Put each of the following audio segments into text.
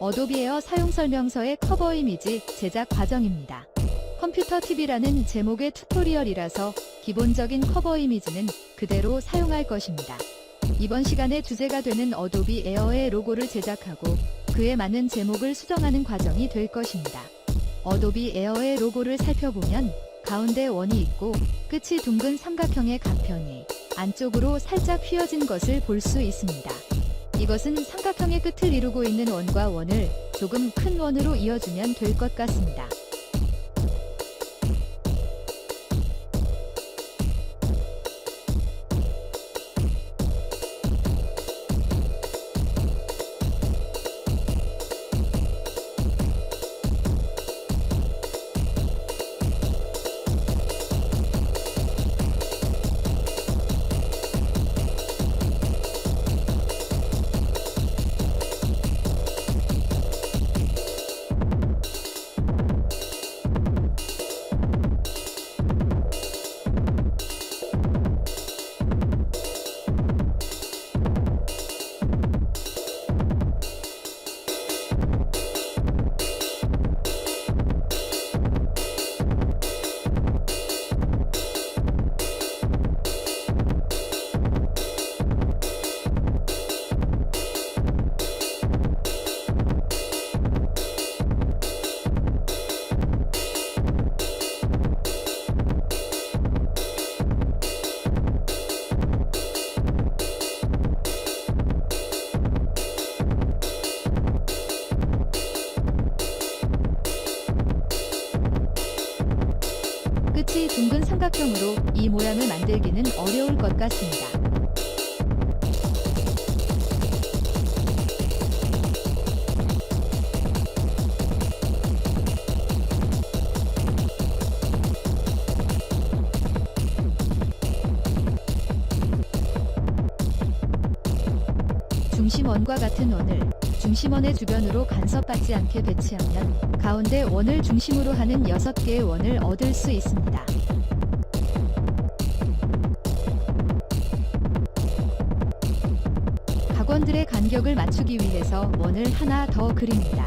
어도비 에어 사용 설명서의 커버 이미지 제작 과정입니다. 컴퓨터 TV라는 제목의 튜토리얼이라서 기본적인 커버 이미지는 그대로 사용할 것입니다. 이번 시간에 주제가 되는 어도비 에어의 로고를 제작하고 그에 맞는 제목을 수정하는 과정이 될 것입니다. 어도비 에어의 로고를 살펴보면 가운데 원이 있고 끝이 둥근 삼각형의 각편이 안쪽으로 살짝 휘어진 것을 볼 수 있습니다. 이것은 삼각형의 끝을 이루고 있는 원과 원을 조금 큰 원으로 이어주면 될 것 같습니다. 끝이 둥근 삼각형으로 이 모양을 만들기는 어려울 것 같습니다. 중심원과 같은 원을 중심원의 주변으로 간섭받지 않게 배치하면 가운데 원을 중심으로 하는 6개의 원을 얻을 수 있습니다. 각원들의 간격을 맞추기 위해서 원을 하나 더 그립니다.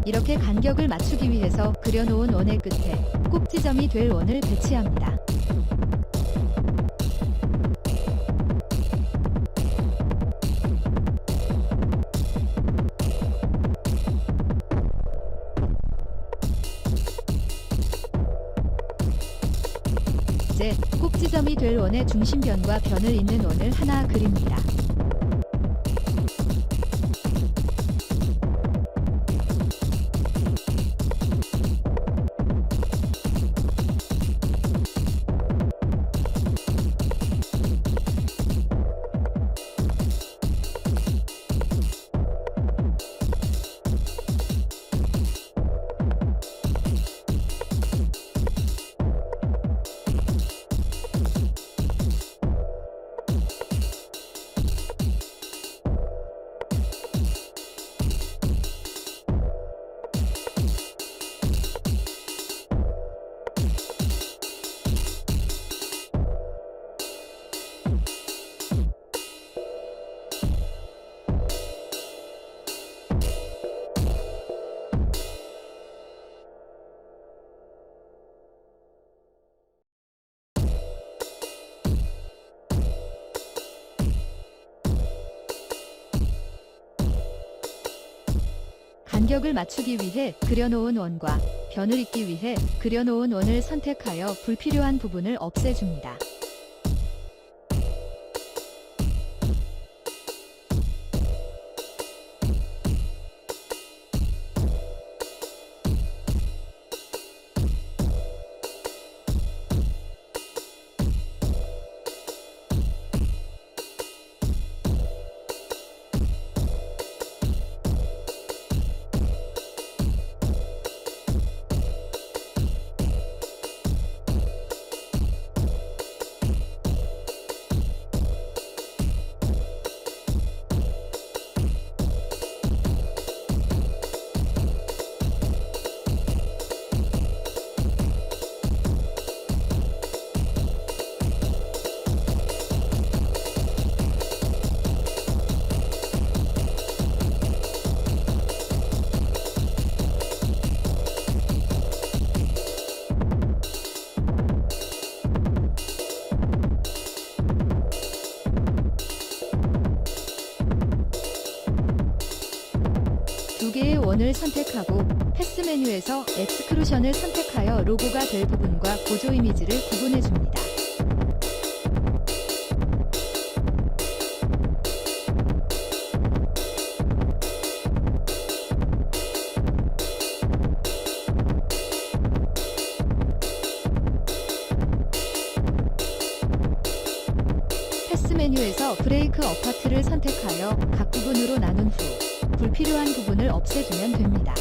이렇게 간격을 맞추기 위해서 그려놓은 원의 끝에 꼭지점이 될 원을 배치합니다. 이제 꼭지점이 될 원의 중심변과 변을 잇는 원을 하나 그립니다. 간격을 맞추기 위해 그려놓은 원과 변을 잇기 위해 그려놓은 원을 선택하여 불필요한 부분을 없애줍니다. 개의 원을 선택하고 패스 메뉴에서 엑스크루션을 선택하여 로고가 될 부분과 보조 이미지를 구분해 줍니다. 패스 메뉴에서 브레이크 어파트를 선택하여 각 부분으로 나눈 후 불필요한 부분을 없애주면 됩니다.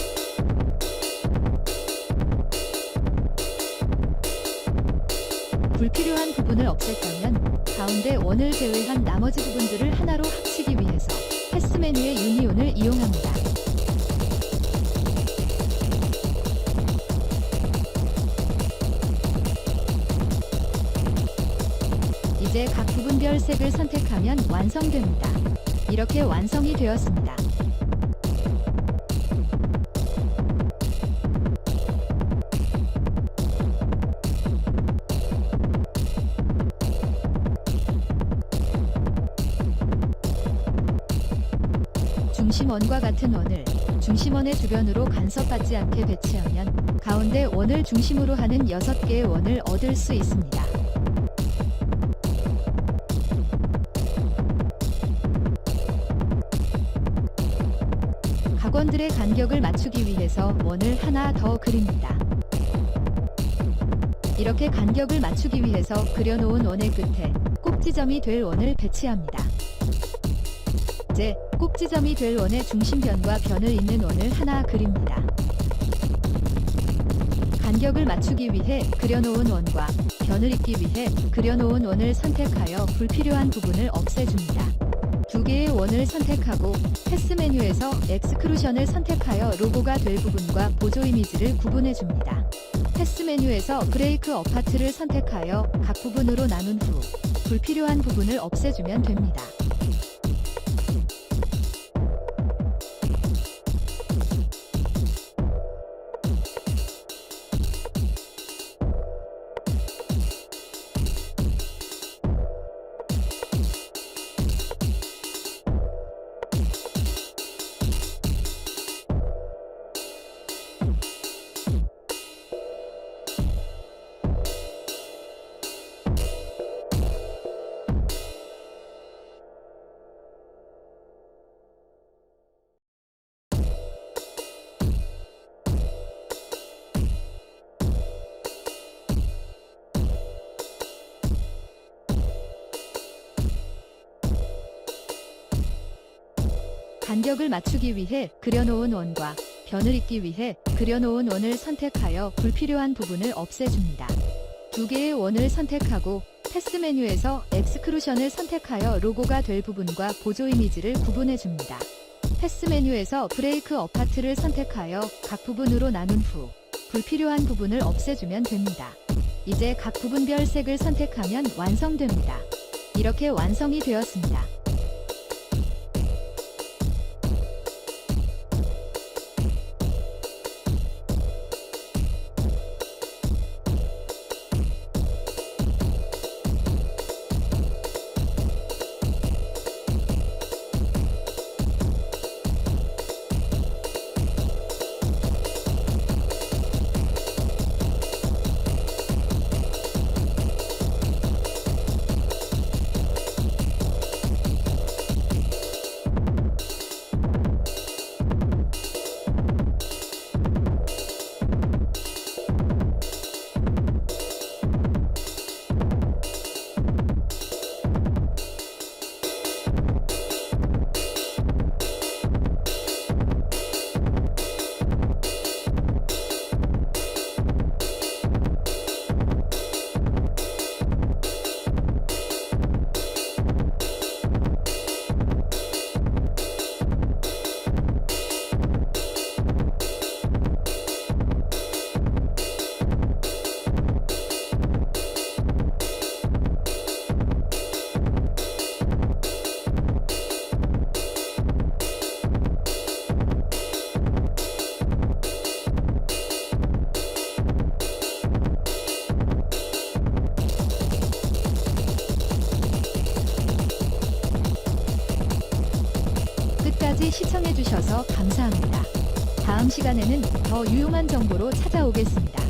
불필요한 부분을 없앴다면 가운데 원을 제외한 나머지 부분들을 하나로 합치기 위해서 패스 메뉴의 유니온을 이용합니다. 이제 각 부분별 색을 선택하면 완성됩니다. 이렇게 완성이 되었습니다. 중심원과 같은 원을 중심원의 주변으로 간섭받지 않게 배치하면 가운데 원을 중심으로 하는 6개의 원을 얻을 수 있습니다. 각원들의 간격을 맞추기 위해서 원을 하나 더 그립니다. 이렇게 간격을 맞추기 위해서 그려놓은 원의 끝에 꼭지점이 될 원을 배치합니다. 이제 꼭지점이 될 원의 중심변과 변을 잇는 원을 하나 그립니다. 간격을 맞추기 위해 그려놓은 원과 변을 잇기 위해 그려놓은 원을 선택하여 불필요한 부분을 없애줍니다. 2개의 원을 선택하고 패스 메뉴에서 엑스크루션을 선택하여 로고가 될 부분과 보조 이미지를 구분해줍니다. 패스 메뉴에서 브레이크 어파트를 선택하여 각 부분으로 나눈 후 불필요한 부분을 없애주면 됩니다. 간격을 맞추기 위해 그려놓은 원과 변을 잇기 위해 그려놓은 원을 선택하여 불필요한 부분을 없애줍니다. 2개의 원을 선택하고 패스 메뉴에서 엑스크루션을 선택하여 로고가 될 부분과 보조 이미지를 구분해줍니다. 패스 메뉴에서 브레이크 어파트를 선택하여 각 부분으로 나눈 후 불필요한 부분을 없애주면 됩니다. 이제 각 부분별 색을 선택하면 완성됩니다. 이렇게 완성이 되었습니다. 끝까지 시청해주셔서 감사합니다. 다음 시간에는 더 유용한 정보로 찾아오겠습니다.